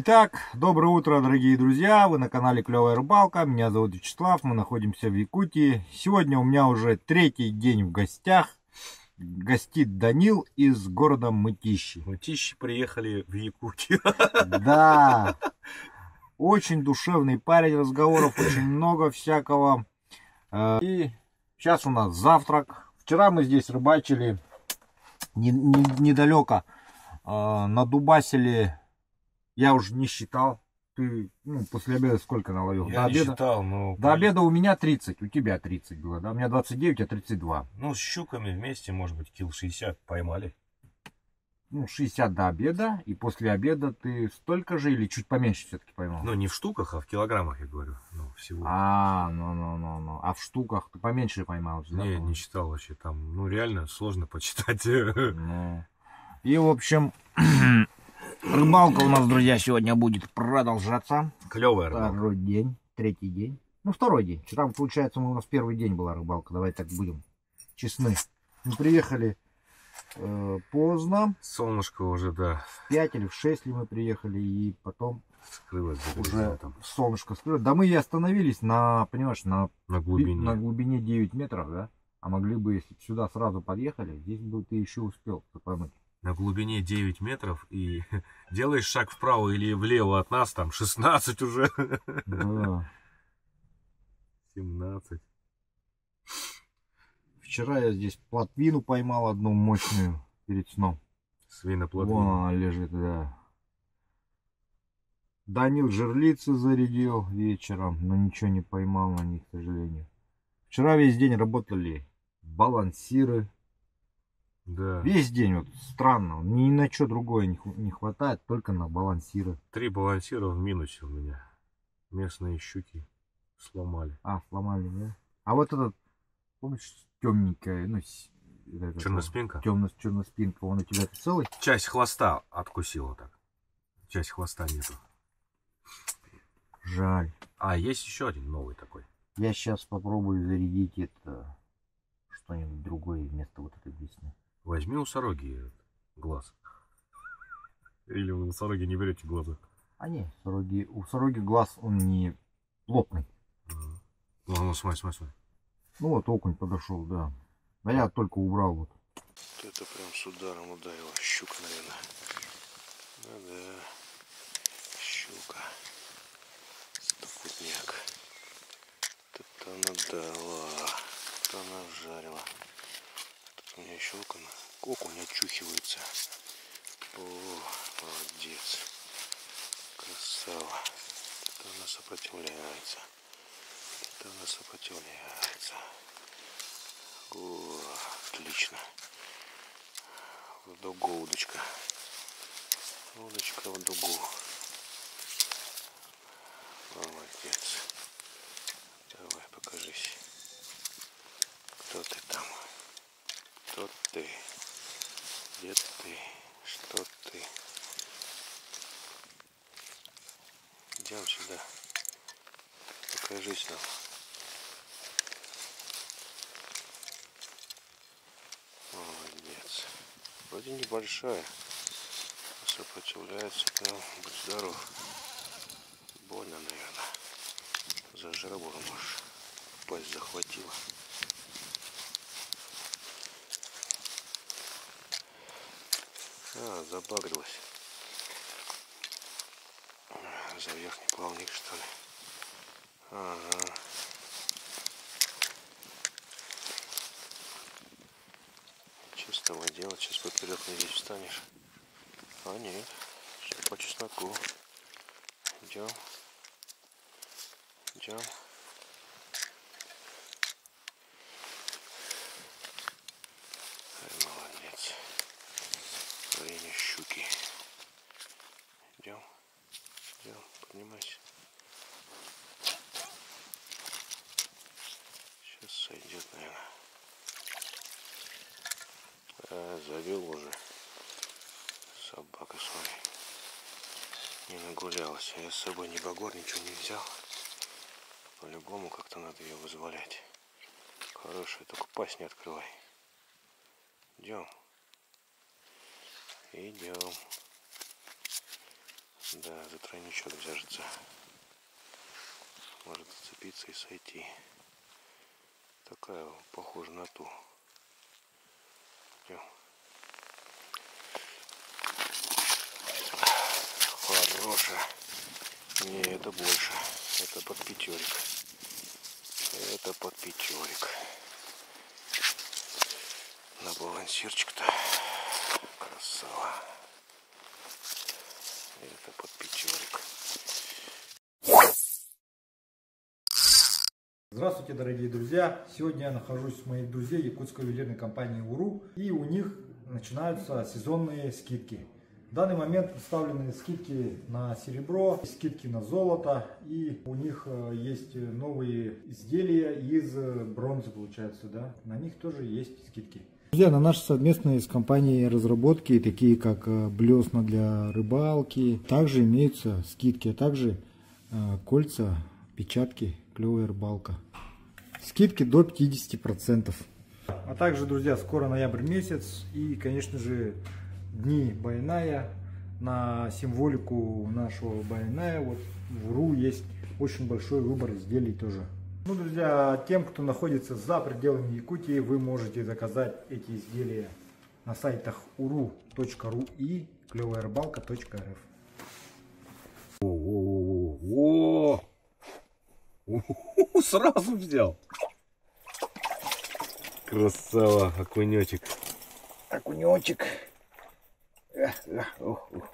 Итак, доброе утро, дорогие друзья! Вы на канале Клевая Рыбалка. Меня зовут Вячеслав, мы находимся в Якутии. Сегодня у меня уже третий день в гостях. Гостит Данил из города Мытищи. Мытищи приехали в Якутию. Да, очень душевный парень, разговоров очень много всякого. И сейчас у нас завтрак. Вчера мы здесь рыбачили недалеко, надубасили. Я уже не считал. Ты после обеда сколько наловил? Я не считал, но... До обеда у меня 30, у тебя 30 было, да? У меня 29, а 32. Ну, с щуками вместе, может быть, килл 60 поймали. 60 до обеда, и после обеда ты столько же или чуть поменьше все-таки поймал? Ну, не в штуках, а в килограммах, я говорю. Ну, всего. Ну. А в штуках ты поменьше поймал? Да, не, не считал вообще. Там, ну, реально сложно почитать. Ну. И, в общем... Рыбалка у нас, друзья, сегодня будет продолжаться. Клевая рыбалка. Второй день, третий день. Ну, второй день. Вчера, получается, у нас первый день была рыбалка. Давай так будем честны. Мы приехали поздно. Солнышко уже, да. В 5 или в 6 ли мы приехали. И потом скрылось за уже там. солнышко скрылось. Да мы и остановились на, понимаешь, на глубине 9 метров, да? А могли бы, если бы сюда сразу подъехали, здесь бы ты еще успел поймать. На глубине 9 метров и делаешь шаг вправо или влево от нас, там 16 уже. Да. 17. Вчера я здесь плотвину поймал одну мощную перед сном. Свиноплотвину. Вон она лежит, да. Данил жерлицы зарядил вечером, но ничего не поймал на них, к сожалению. Вчера весь день работали балансиры. Да. Весь день, вот странно, ни на что другое не хватает, только на балансиры. 3 балансира в минусе у меня. Местные щуки сломали. Сломали, да? А вот этот, помнишь, темненькая, черноспинка? Черноспинка, он у тебя целый? Часть хвоста откусила так. Часть хвоста нету. Жаль. А, есть еще один новый такой. Я сейчас попробую зарядить это что-нибудь другое вместо вот этой весны. Возьми у сороги глаз. Или вы у сороги не берете глаза? Не, у сороги глаз он не плотный. Ну, смотри. Ну вот окунь подошел, да. А я только убрал вот. Это прям с ударом ударила щука, наверное. Да, щука. Стопутняк. Тут она дала. Тут она вжарила. Тут у меня еще окунь очухивается. О, молодец. Красава. Тут она сопротивляется. О, отлично. В дугу удочка. Удочка в дугу. Молодец. Давай, покажись. Кто ты там? Кто ты? Где ты? Что ты? Идем сюда. Покажись нам. Молодец. Вроде небольшая. Сопротивляется прям. Будь здоров. Больно, наверное. За жабру, может. Пасть захватила. Забагрилась. За верхний плавник, что ли? Ага. Чистого дела. Сейчас поперек не здесь встанешь. Нет. Сейчас по чесноку. Идем. Молодец. Время щуки. Идем. Поднимайся. Сейчас сойдет, наверное. Завел уже. Собака, смотри. Не нагулялась. Я с собой ни багор, ничего не взял. По-любому как-то надо ее вызволять. Хорошая, только пасть не открывай. Идем. Да, за тройничок держится. Может зацепиться и сойти. Такая похожа на ту. Хорошая. Не, это больше. Это под пятерик. Это под пятерик. На балансирчик-то. Красава. Это под пятерик. Здравствуйте, дорогие друзья! Сегодня я нахожусь с моих друзей якутской ювелирной компании УРУ, и у них начинаются сезонные скидки. В данный момент представлены скидки на серебро, скидки на золото, и у них есть новые изделия из бронзы, получается, да? На них тоже есть скидки. Друзья, на наши совместные с компанией разработки, такие как блесна для рыбалки, также имеются скидки, а также кольца, печатки «Клевая рыбалка». Скидки до 50%. А также, друзья, скоро ноябрь месяц и, конечно же, дни Байная. На символику нашего Байная вот в УРУ есть очень большой выбор изделий тоже. Ну, друзья, тем, кто находится за пределами Якутии, вы можете заказать эти изделия на сайтах uru.ru и клеваярыбалка.рф. О, сразу взял. Красава, окунечек. Окунечек.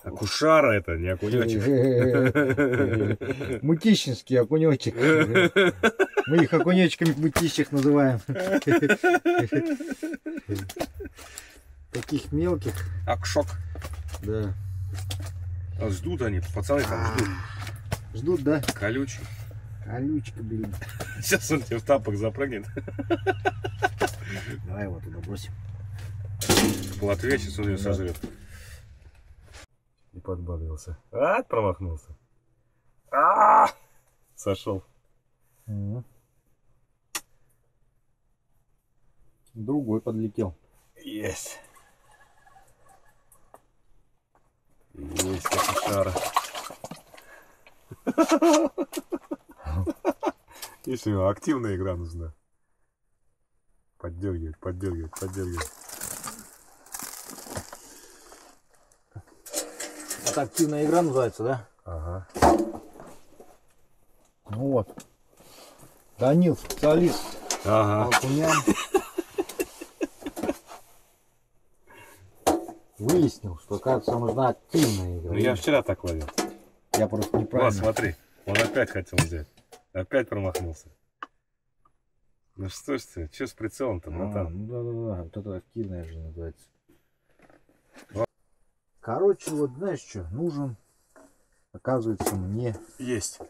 Акушара это, не окунечек. Мутищинский окунечек. Мы их окунечками мутищих называем. Таких мелких. Акшок. Да. А ждут они, пацаны там ждут. Ждут, да? Колючий. Колючка, блин. Сейчас он тебе в тапок запрыгнет. Давай его туда бросим. Плотве, сейчас он ее сожрет. И подбавился. Промахнулся. Сошел. Другой подлетел. Есть. Есть акушара. Если активная игра нужна. Поддергивать, поддергивать, поддергивать. Это активная игра называется, да? Ага. Ну вот. Данил, специалист. Ага. По окуням. Выяснил, что, кажется, нужна активная игра. Ну я вчера так ловил. Я просто Вот, неправильно. смотри, он опять хотел взять. Опять промахнулся. Ну что ж ты, что с прицелом-то, братан? Ну да-да-да, вот это активная же называется. Короче, вот знаешь что, нужен, оказывается, мне. Есть.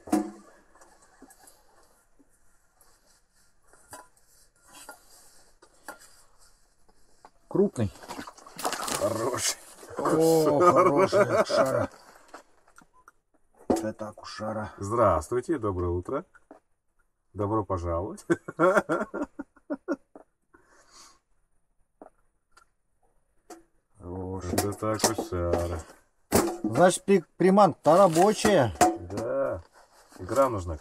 Крупный. Хороший. О, хороший акушара. Вот это акушара. Здравствуйте, доброе утро. Добро пожаловать. Хороший. Вот это акушара. Значит, приманка-то рабочая. Да. Игра нужна.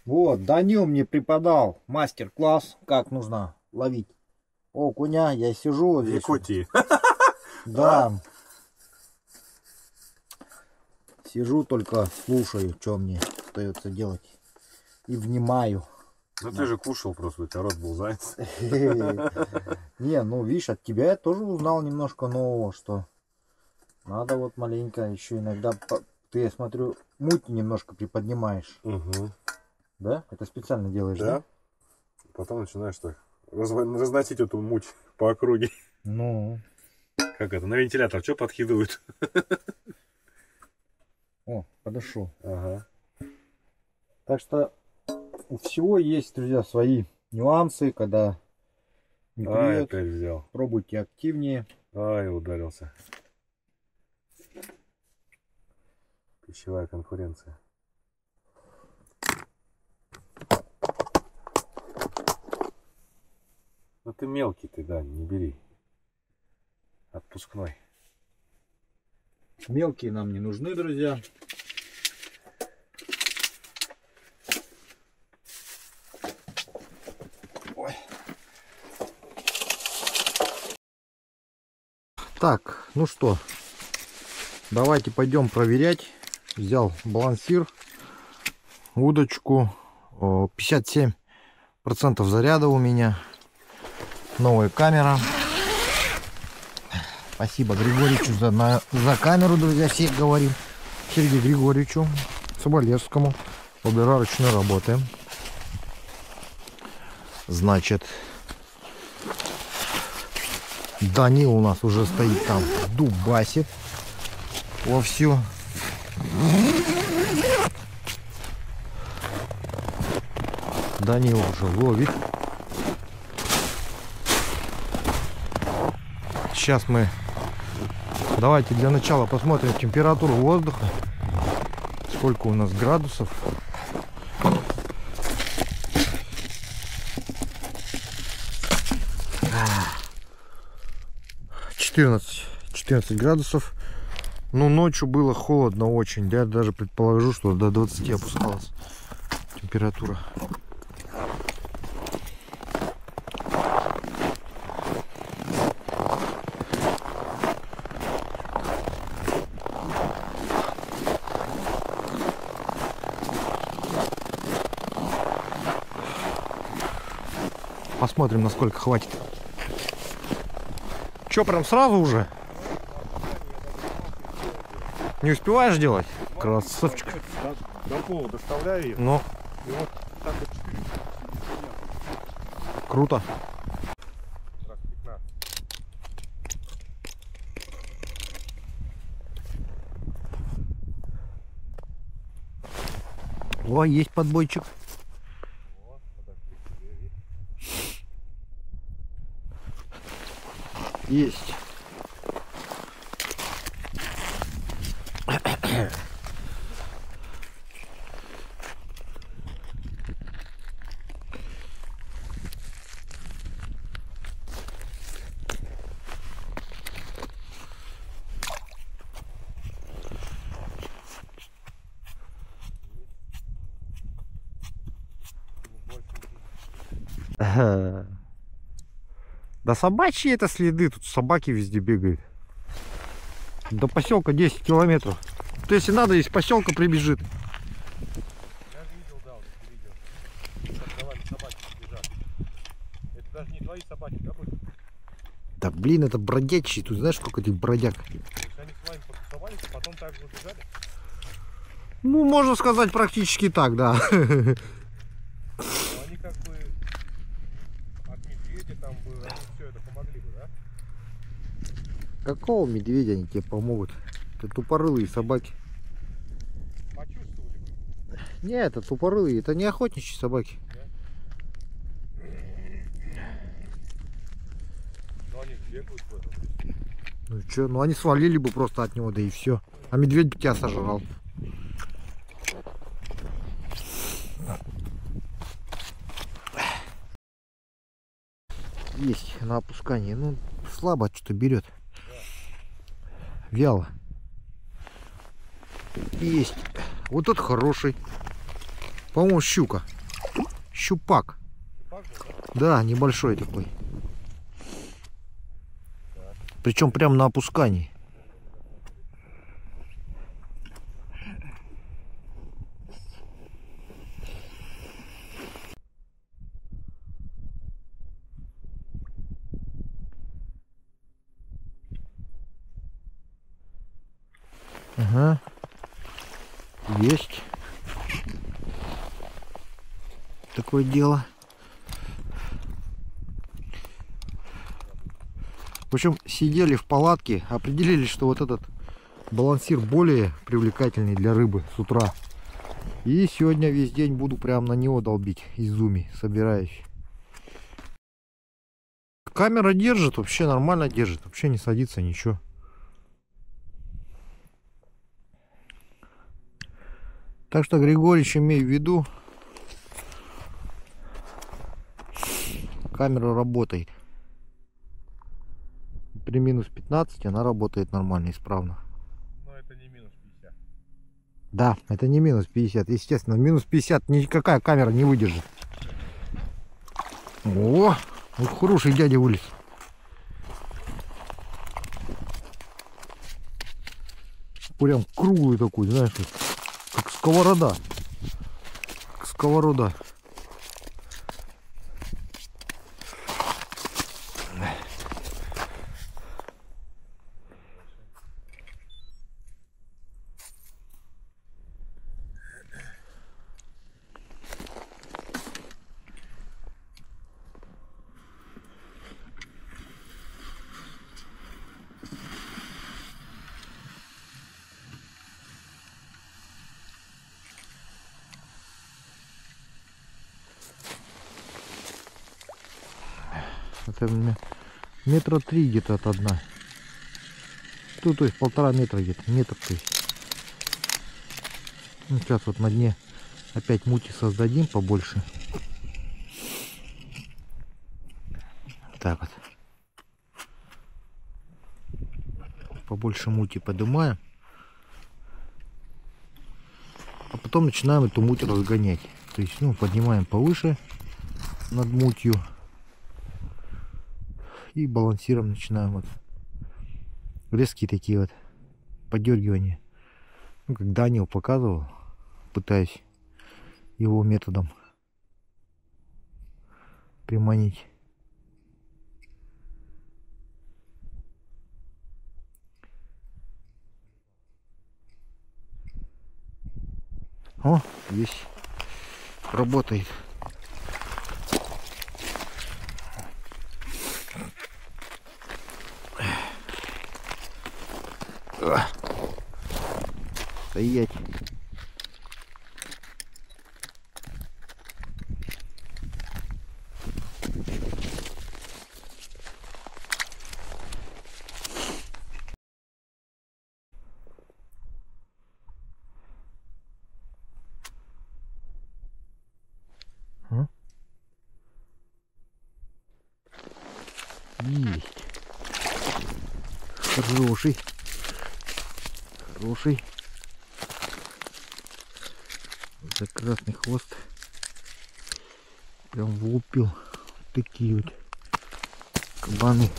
Вот, Данил мне преподал мастер-класс, как нужно ловить окуня. Я сижу вот В здесь. Якутии. Да. Сижу, только слушаю, что мне остается делать. И внимаю. Ну ты же кушал просто, у тебя рот был занят. Не, ну видишь, от тебя я тоже узнал немножко нового, что надо вот маленько еще иногда, ты, я смотрю, муть немножко приподнимаешь. Угу. Да? Это специально делаешь, Да. да? Потом начинаешь так разносить эту муть по округе. Ну. Как это, на вентилятор что подкидывают? О, подошел. Ага. Так что у всего есть, друзья, свои нюансы, когда не клюет. Опять взял. Пробуйте активнее. Ай, ударился. Пищевая конкуренция. Ну ты мелкий ты, да, не бери. Отпускной. Мелкие нам не нужны, друзья. Ой. Так, ну что, давайте пойдем проверять. Взял балансир, удочку, 57% заряда у меня, новая камера. Спасибо Григорьевичу за камеру, друзья, всех говорим. Сергею Григорьевичу Соболевскому. Обе ручной работы. Значит, Данил у нас уже стоит там, дубасит вовсю. Данил уже ловит. Сейчас мы давайте для начала посмотрим температуру воздуха. Сколько у нас градусов. 14 градусов. Ну, ночью было холодно очень. Я даже предположу, что до 20 опускалась температура. Посмотрим, насколько хватит. Че, прям сразу уже? Не успеваешь делать? Красавчик. До пола доставляю ее. Ну. И вот так вот 4. Круто. Раз 15. О, есть подбойчик. Вот, подожди, бери. Есть. Да собачьи это следы, тут собаки везде бегают. До поселка 10 километров. То если надо, из поселка прибежит. Я же видел, да, вот это видео. Как за вами собаки бежат. Это даже не твои собаки, да, будут? Да блин, это бродячие. Тут знаешь, сколько этих бродяг? То есть они с вами потусовались, а потом так же убежали? Ну, можно сказать, практически так, да. Но они как бы от медведя там бы, они все это помогли бы, да? Какого медведя они тебе помогут? Это тупорылые собаки. Почувствовали бы. Не, это тупорылые, это не охотничьи собаки. Но они бегают в этом лесу. Ну что, ну они свалили бы просто от него, да и все. А медведь бы тебя сожрал. Есть на опускании. Ну, слабо что-то берет. Вяло. Есть. Вот тот хороший. По-моему, щука. Щупак. Да, небольшой такой. Причем прям на опускании. Ага. Есть. Такое дело. В общем, сидели в палатке, определили, что вот этот балансир более привлекательный для рыбы с утра. И сегодня весь день буду прям на него долбить изуми, собираюсь. Камера держит, вообще нормально держит, вообще не садится ничего. Так что, Григорьевич, имей в виду, камера работает. При минус 15 она работает нормально, исправно. Но Да, это не минус 50. Естественно, минус 50 никакая камера не выдержит. О, вот хороший дядя вылез. Прям круглый такой, знаешь, как сковорода. Как сковорода. Это у меня метра 3 где-то от дна. Тут, то есть 1,5 метра где-то. Метр, то есть. Ну, сейчас вот на дне опять мути создадим побольше. Так вот. Побольше мути поднимаем. А потом начинаем эту муть разгонять. То есть, ну, поднимаем повыше над мутью. И балансиром начинаем вот резкие такие вот подергивания. Ну, как Данил показывал, пытаюсь его методом приманить. О, есть, работает. Стоять. Есть. Хороший. Хороший. За красный хвост. Прям влупил. Такие вот кабаны.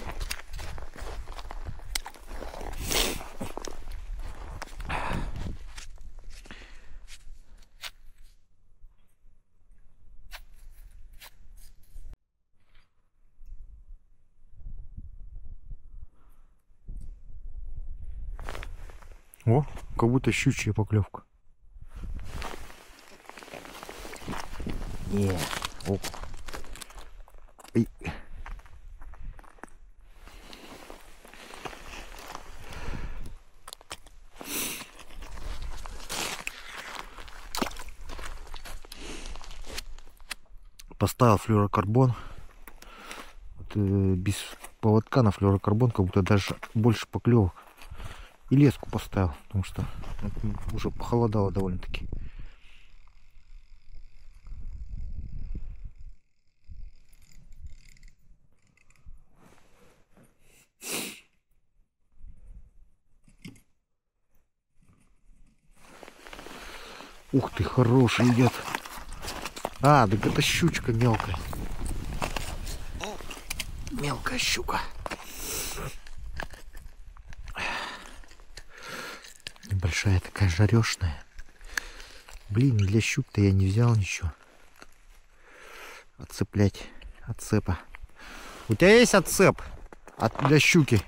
О, как будто щучья поклевка. Не, оп. Эй. Поставил флюорокарбон. Вот, без поводка на флюорокарбон как будто даже больше поклевок. И леску поставил, потому что уже похолодало довольно-таки. Ух ты, хороший идет. А, так это щучка мелкая. Мелкая щука. Небольшая такая жарешная. Блин, для щук-то я не взял ничего. Отцеплять. Отцепа. У тебя есть отцеп для щуки?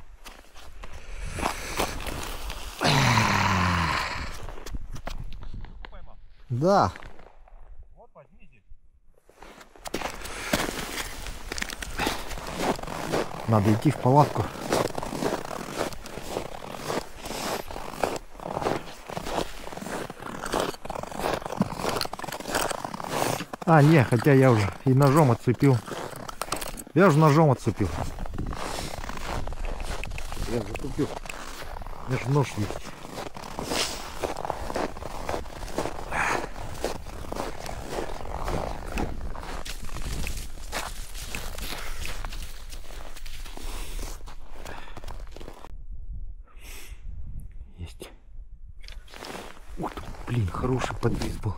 Да. Вот, возьмите. Надо идти в палатку. А, не, хотя я уже и ножом отцепил. Я же ножом отцепил. Я затупил. У меня же нож есть. Есть. Ух ты, блин. Блин, хороший подвес был.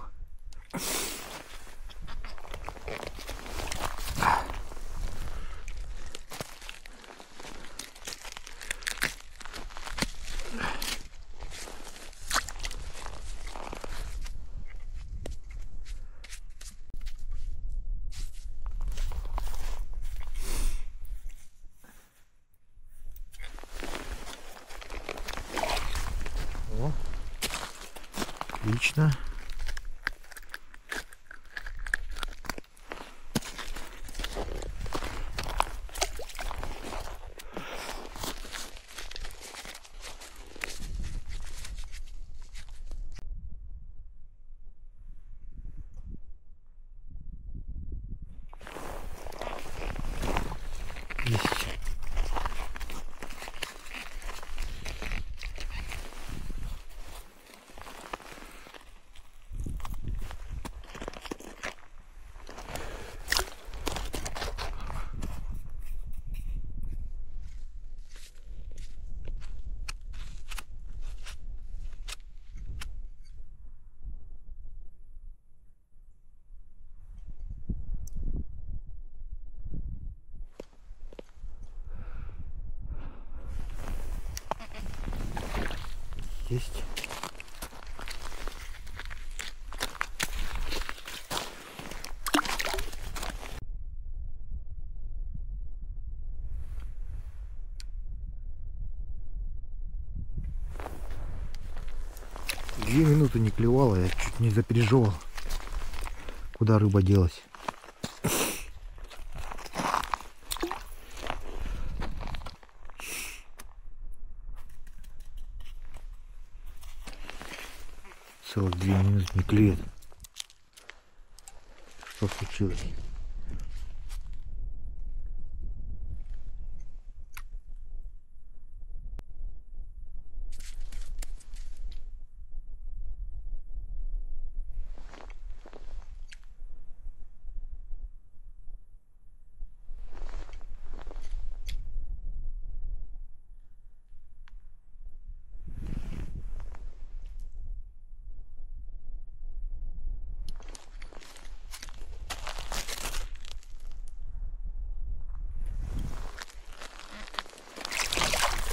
О, отлично. Есть. Есть. Две минуты не клевала, я чуть не запереживал, куда рыба делась. Целых 2 минуты не клюет. Что случилось?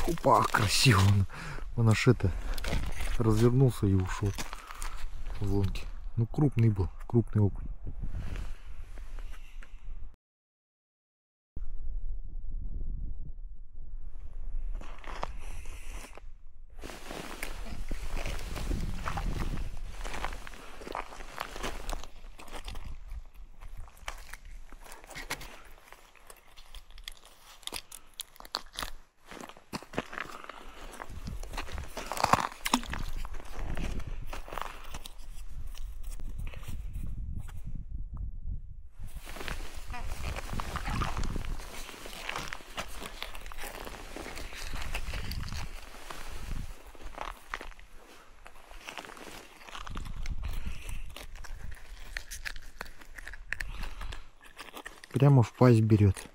Опа, красиво он аж это развернулся и ушел в лунки. Ну, крупный был, крупный окунь. Прямо в пасть берет.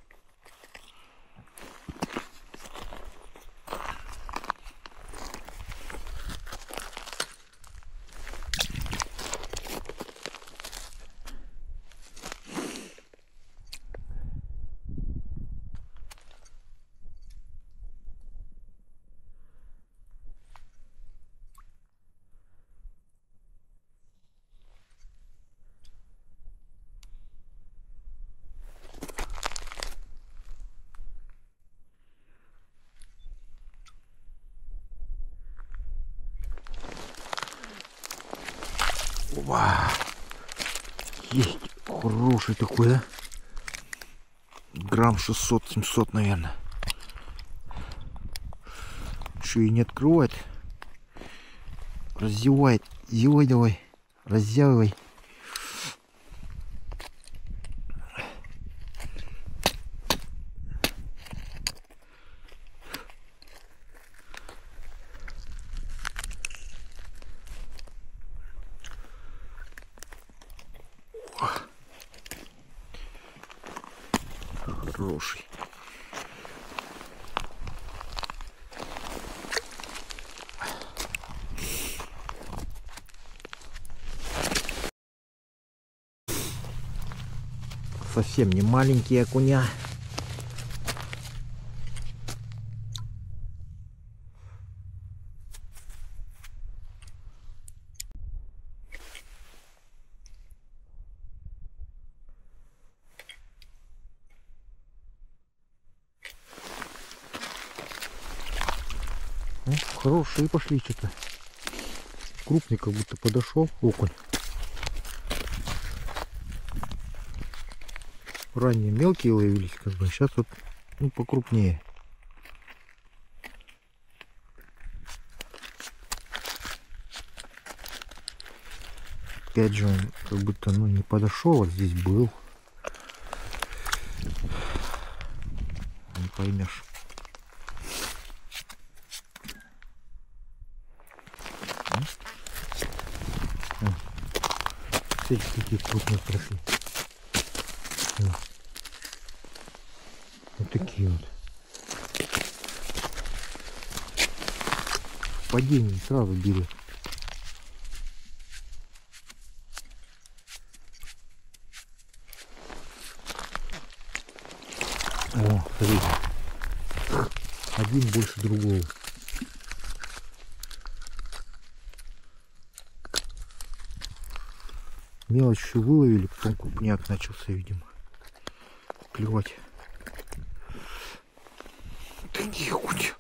Ва! Есть хороший такой, да? Грамм 600-700, наверное. Еще и не открывает. Раздевает. Зевай давай. Раздевай. Хороший. совсем не маленькие окуня. Хорошие пошли что-то. Крупный как будто подошел окунь. Ранее мелкие ловились, как бы, сейчас вот ну, покрупнее. Опять же он как будто ну не подошел, вот здесь был. Не поймешь. Смотрите, какие крупные прошли. Вот такие вот. Падение сразу били. О, смотрите. Один больше другого. Мелочь еще выловили, потом крупняк начался, видимо, клевать. Такие куча.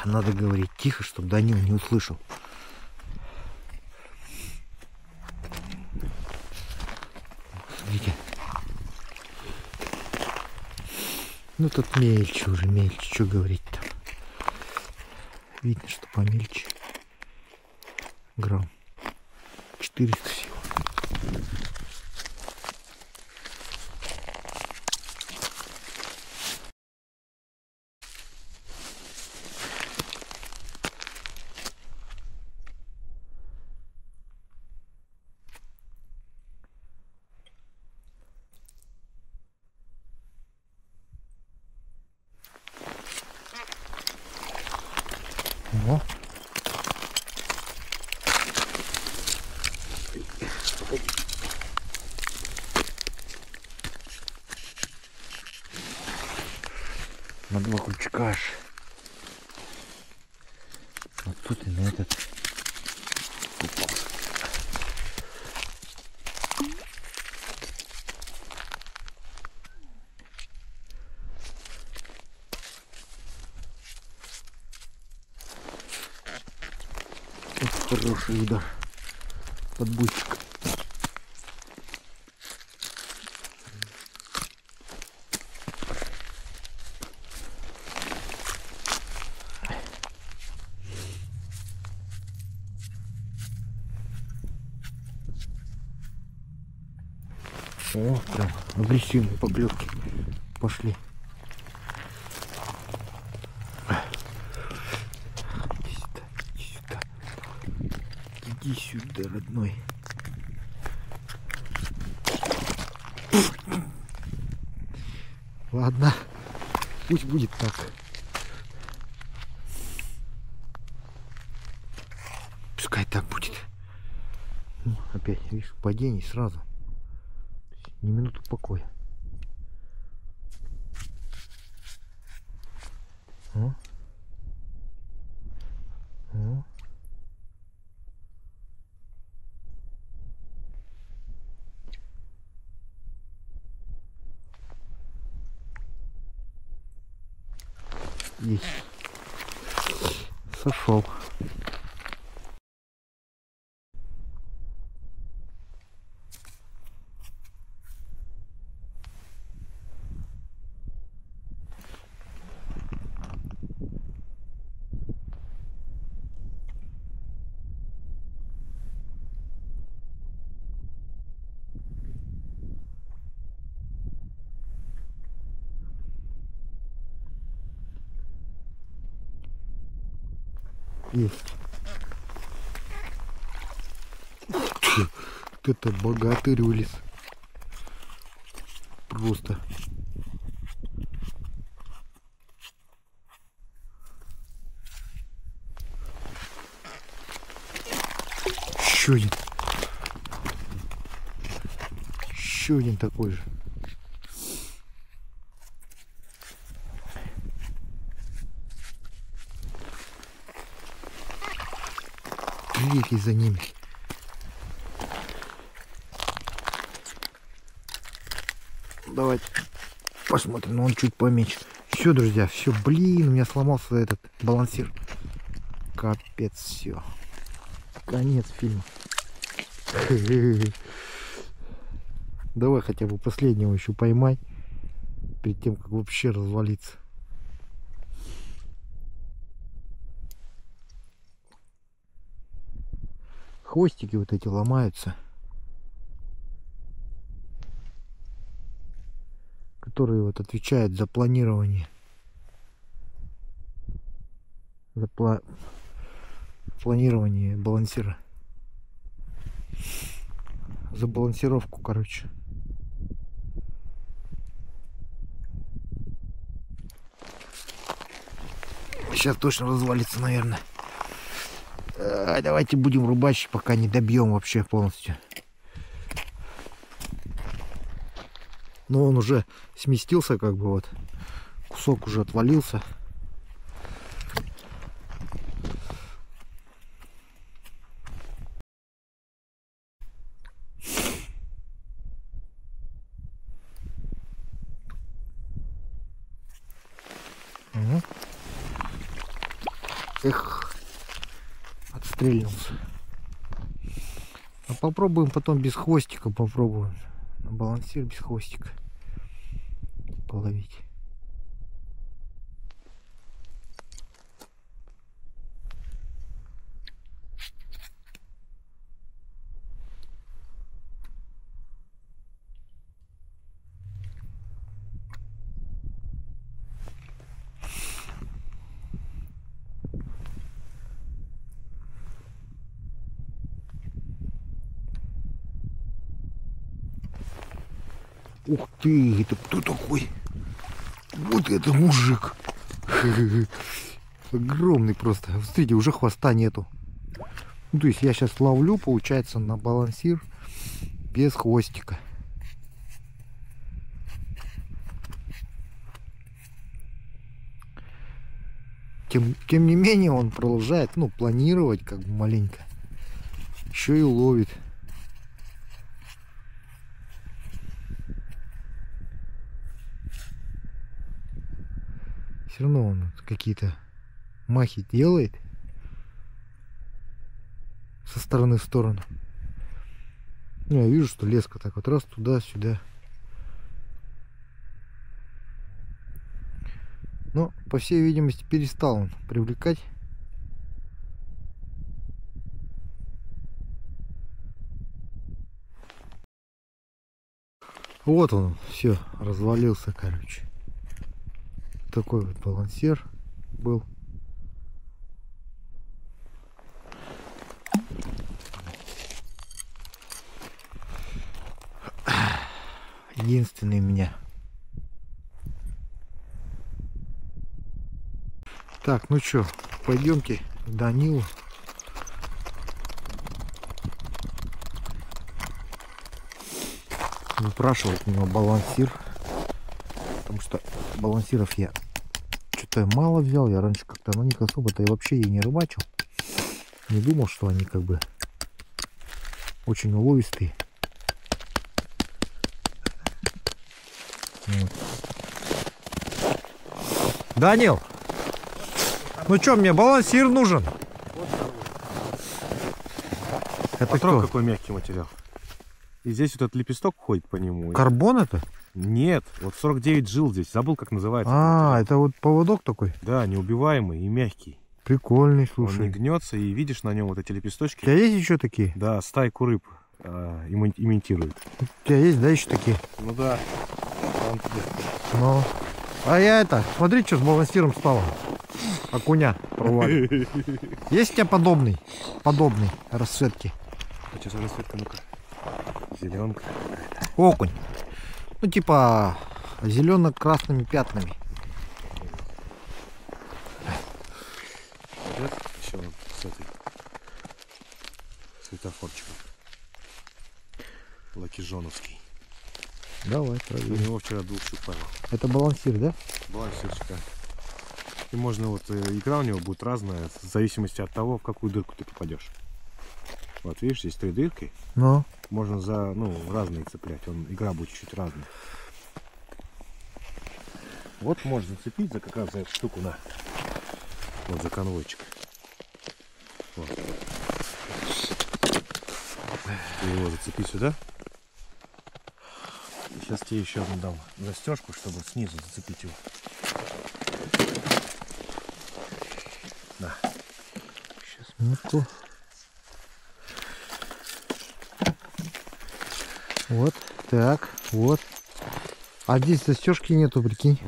Надо говорить тихо, чтобы Данил не услышал. Смотрите. Ну тут мельче уже, мельче, что говорить-то. Видно, что помельче. Грамм 400 всего. О. На два крючка аж. Вот тут и на этот. Хороший удар подбойчик. О, прям агрессивные поклевки пошли. Иди сюда, родной. Ладно, пусть будет так. Пускай так будет. Ну, опять, видишь, падение сразу. Ни минуту покоя. О. О. Есть. Сошел. Есть. Это богатый вылез. Просто. Еще один. Еще один такой же. Третий за ними. Давайте посмотрим, но он чуть поменьше. Все, друзья, все, блин, у меня сломался этот балансир. Капец, все. Конец фильма. Давай хотя бы последнего еще поймай, перед тем, как вообще развалиться. Хвостики вот эти ломаются, которые вот отвечают за планирование, за планирование балансира, за балансировку, короче. Сейчас точно развалится, наверное. Давайте будем рубачить, пока не добьем вообще полностью. Но он уже сместился, как бы вот. Кусок уже отвалился. Угу. Эх, отстрельнулся. А попробуем потом без хвостика, попробуем. На балансир без хвостика половить. Ух ты, это кто такой? Вот это мужик. Огромный просто. Смотрите, уже хвоста нету. Ну, то есть я сейчас ловлю, получается, на балансир без хвостика. Тем не менее, он продолжает, ну, планировать как бы маленько. Еще и ловит. Все равно он какие-то махи делает со стороны в сторону. Я вижу, что леска так вот раз туда-сюда. Но, по всей видимости, перестал он привлекать. Вот он, все, развалился, короче. Такой вот балансир был. Единственный у меня. Так, ну что, пойдемте к Данилу. Выпрашивать у него балансир. Потому что балансиров я что-то мало взял. Я раньше как-то на них особо-то и вообще и не рыбачил. Не думал, что они как бы очень уловистые. Вот. Данил! Ну что, мне балансир нужен? Это Посмотри, кто? какой мягкий материал. И здесь вот этот лепесток ходит по нему. Карбон это? Нет, вот 49 жил здесь. Забыл, как называется. А, это вот поводок такой? Да, неубиваемый и мягкий. Прикольный, Он не слушай. гнется, и видишь на нем вот эти У лепесточки. тебя есть еще такие? Да, стайку рыб имитирует. У тебя есть, да, еще такие? Ну да. Там тебе. Ну. А я это, смотри, что с балансиром стало. Окуня провалил. Есть у тебя подобный расцветки? А что за расцветка, ну-ка? Зеленка. Окунь. Ну типа зелено-красными пятнами. Вот еще с этой. С светофорчиком. Лакижоновский. Давай, У проверим. него вчера 2 щук поймал. Это балансир, да? Балансирчика. И можно вот, икра у него будет разная, в зависимости от того, в какую дырку ты попадешь. Вот видишь, здесь 3 дырки. Ну. Можно за, разные цеплять. Игра будет чуть разная. Вот можно зацепить как раз за эту штуку, на. Вот за конвойчик. Вот. Ты его зацепи сюда. Сейчас тебе еще одну дам застежку, чтобы снизу зацепить его. Да. Сейчас, минутку. Вот, так, вот. А здесь застежки нету, прикинь.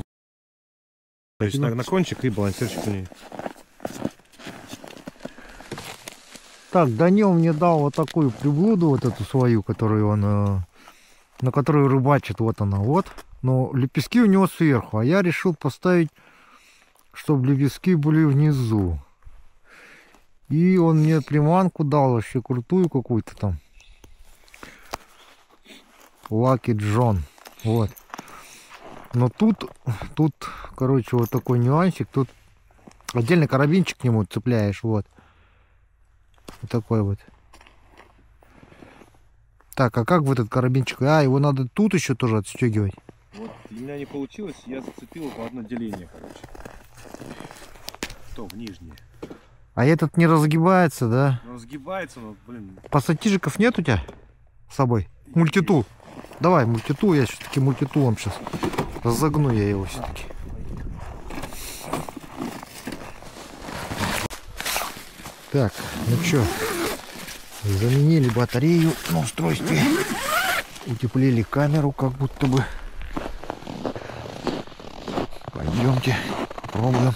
То есть на кончик и балансирчик у нее. Так, Данил мне дал вот такую приблуду, вот эту свою, которую он, на которую рыбачит, вот она, вот. Но лепестки у него сверху, а я решил поставить, чтобы лепестки были внизу. И он мне приманку дал, вообще крутую какую-то там. Lucky John, вот. Но тут, короче, вот такой нюансик. Тут отдельно карабинчик к нему цепляешь, вот. Вот такой вот. Так, а как вот этот карабинчик? А, его надо тут еще тоже отстегивать. Вот, у меня не получилось, я зацепил по одно деление, короче. То в нижнее. А этот не разгибается, да? Он сгибается, но, блин. Пассатижиков нет у тебя с собой? Мультитул. Давай, мультитул, я все-таки мультитулом сейчас разогну я его все-таки. Так, ну что, заменили батарею на устройстве, утеплили камеру как будто бы. Пойдемте, попробуем,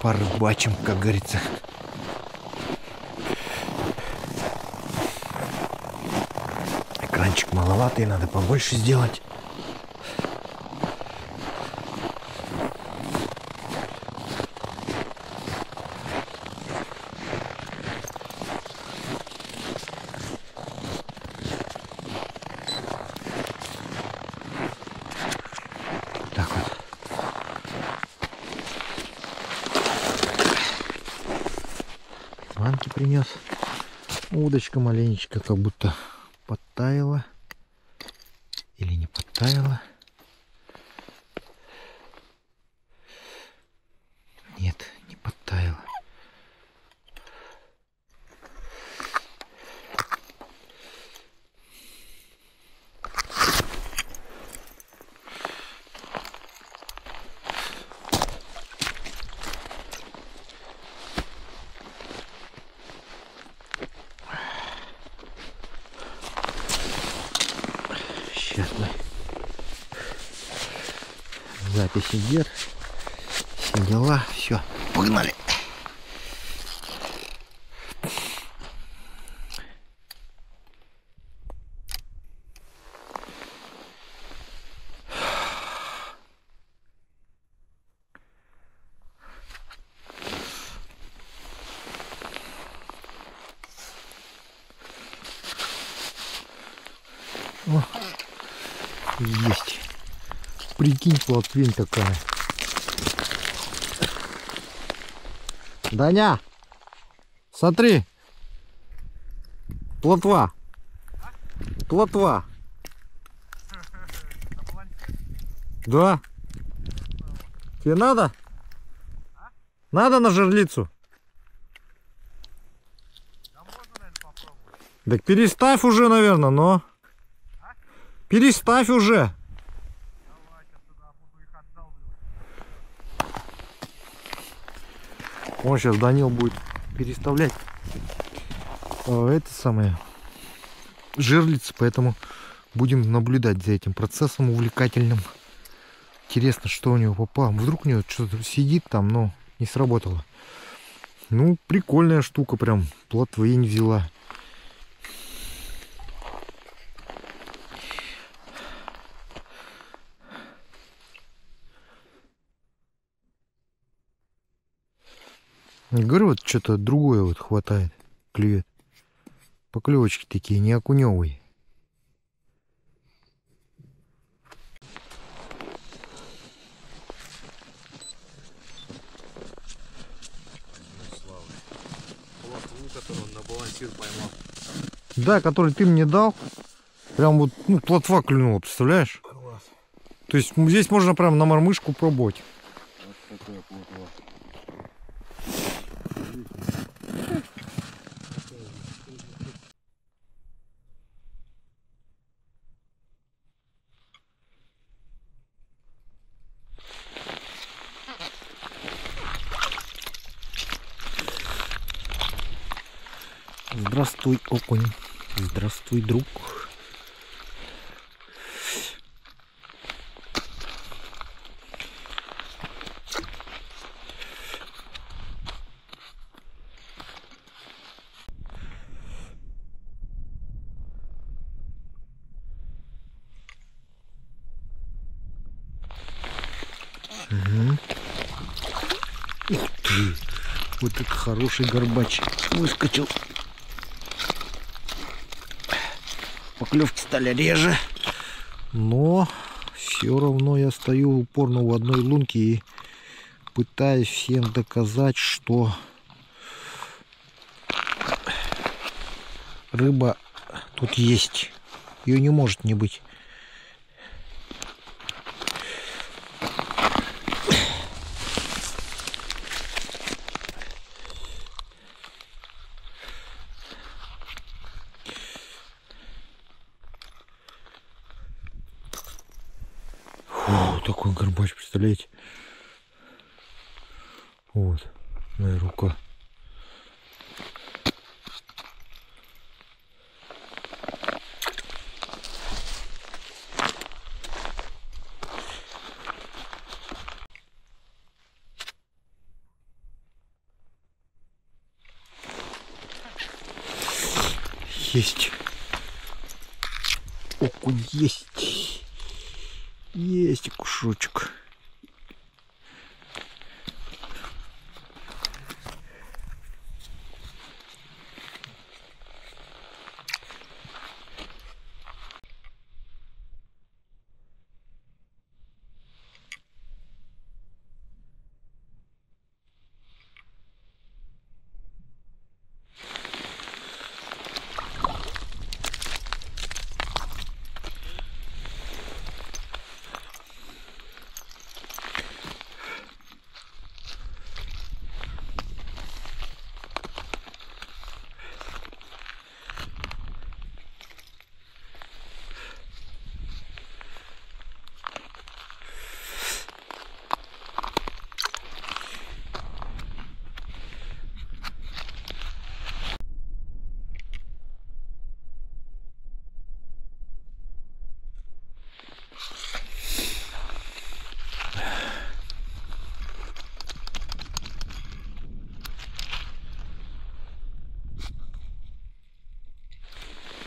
порыбачим, как говорится. Экранчик маловатый, надо побольше сделать. Так вот. Манки принес. Удочка маленечко как будто подтаяла. Или не подтаяла. Нет, не подтаяла. Сейчас мы запись идет, все дела, все, погнали. О, есть. Прикинь, плотвень такая. Даня, смотри. Плотва. Плотва. Да. Тебе надо? Надо на жерлицу? Так переставь уже, наверное, но... Переставь уже. Он сейчас Данил будет переставлять это самое жерлицы, поэтому будем наблюдать за этим процессом увлекательным. Интересно, что у него попало. Вдруг у него что-то сидит там, но не сработало. Ну, прикольная штука прям. Плотвень взяла. Говорю, вот что-то другое вот хватает. клюет. Поклевочки такие, не окуневые. Который он на балансир поймал. Да, который ты мне дал. Прям вот, ну, плотва клюнула, представляешь? Класс. То есть здесь можно прям на мормышку пробовать. Вот такая плотва. Здравствуй, окунь. Здравствуй, друг. Угу. Ух ты! Вот это хороший горбач выскочил. Поклевки стали реже, но все равно я стою упорно в одной лунке и пытаюсь всем доказать, что рыба тут есть. Ее не может не быть. О, такой горбач, представляете? Вот, моя рука. Есть. Окунь есть. Есть кусочек.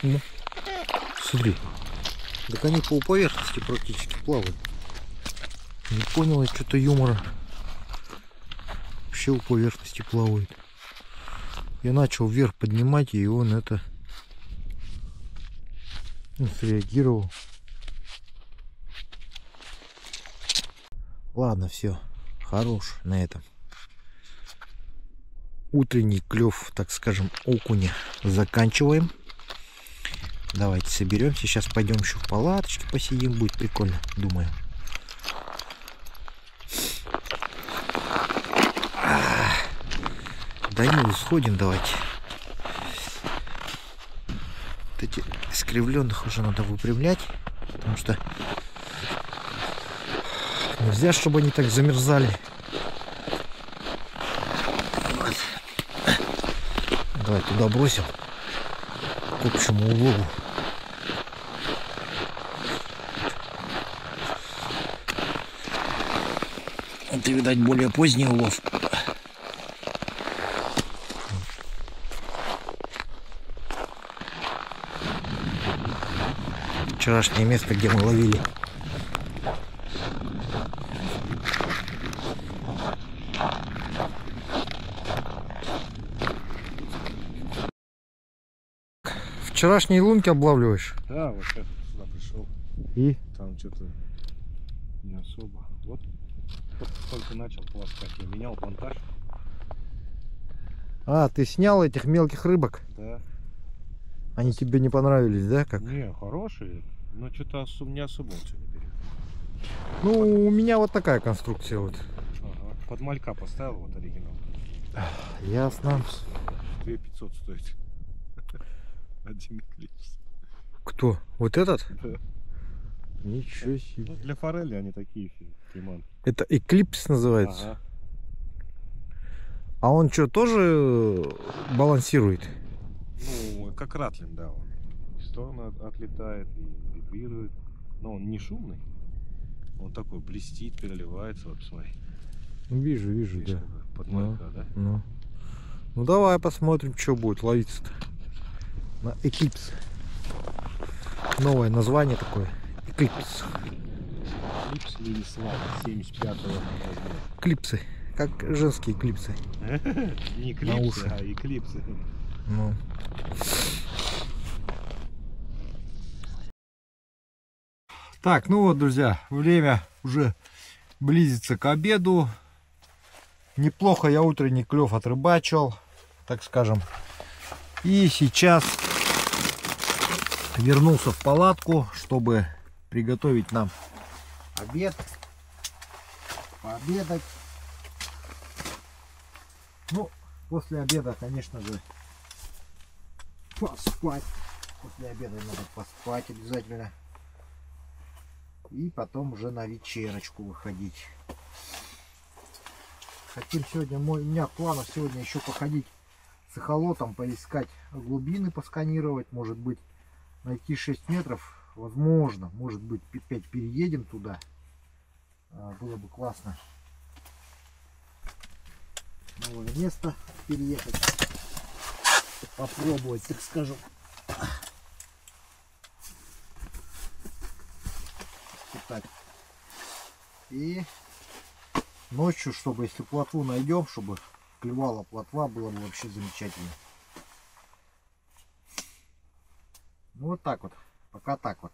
Ну, смотри, так они по поверхности практически плавают. Не понял я что-то юмора. Вообще у поверхности плавает. Я начал вверх поднимать, и он это среагировал. Ладно, все, хорош на этом. Утренний клев, так скажем, окуня заканчиваем. Давайте соберемся. Сейчас пойдем еще в палаточке посидим. Будет прикольно, думаю. Данилу сходим, давайте. Вот эти искривленных уже надо выпрямлять, потому что нельзя, чтобы они так замерзали. Вот. Давай туда бросим, к общему улову. Это, видать, более поздний улов. Вчерашнее место, где мы ловили. вчерашние лунки облавливаешь? Да, вот сейчас сюда пришел. И? Там что-то не особо. Вот только начал полоскать. Я менял монтаж. А, ты снял этих мелких рыбок? Да. Они тебе не понравились, да? Как? Не, хорошие. Но что-то не особо он сегодня берет. Ну, у меня вот такая конструкция вот. Ага. Под малька поставил вот оригинал. Ясно. 2500 стоит. Один клипс. Кто? Вот этот? Да. Ничего себе. Ну, для форели они такие приманки. Это Эклипс называется. Ага. А он что, тоже балансирует? Ну, как ратлин, да. Он в сторону отлетает и вибрирует. Но он не шумный. Он такой блестит, переливается. Вот смотри. Ну, вижу, Видишь, да. какой? Под малька, да? Ну давай посмотрим, что будет ловиться-то. На Эклипс. Новое название такое. Эклипс. Клипс Лилислава 75-го размера. Клипсы. Как женские клипсы. Не На клипсы, уши. а эклипсы. Ну. Так, ну вот, друзья, время уже близится к обеду. Неплохо я утренний клев отрыбачил, так скажем. И сейчас вернулся в палатку, чтобы приготовить нам обед, пообедать. Ну, после обеда, конечно же, поспать. После обеда надо поспать обязательно. И потом уже на вечерочку выходить. Хотим сегодня, у меня в планах сегодня еще походить с эхолотом, поискать глубины, посканировать, может быть найти 6 метров, возможно, может быть 5 переедем туда, было бы классно. Новое место переехать, попробовать, так скажем. Так. И ночью, чтобы, если плотву найдем, чтобы клевала плотва, было бы вообще замечательно. Ну вот так вот, пока так вот.